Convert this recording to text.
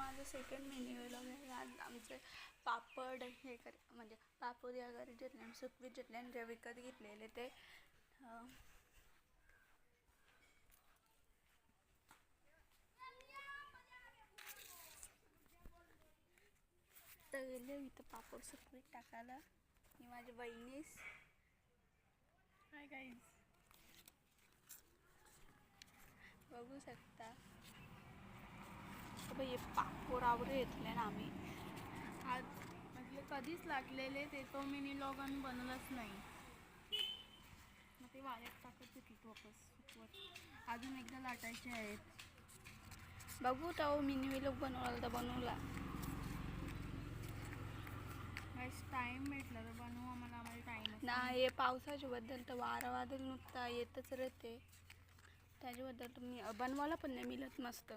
माझं second mini vlog आहे. आज आमचे पापड हे म्हणजे पापड या घरी घेतले आणि सुकवीत घेतले आणि जे विकत घेतलेले ते तर गेले इथं पापड सुकवीत टाकायला. ही माझी बहिणीस. हाय गाईज, बघू शकता हे पापोरावर घेतले ना आम्ही. आज म्हटले कधीच लाटलेले ते तो मिनी व्लॉग बनवलंच नाही. मग ते वाळत टाकत होती वापस सुकवत. अजून एकदा लाटायचे आहेत. बघू तो मिनी व्लॉग बनवला तर बनवला. टाईम भेटला तर बनवू. आम्हाला टाईम नाही. पावसाच्या बद्दल तर वारा वादळ नुसता येतच राहते. त्याच्याबद्दल तुम्ही बनवायला पण नाही मिळत मस्त.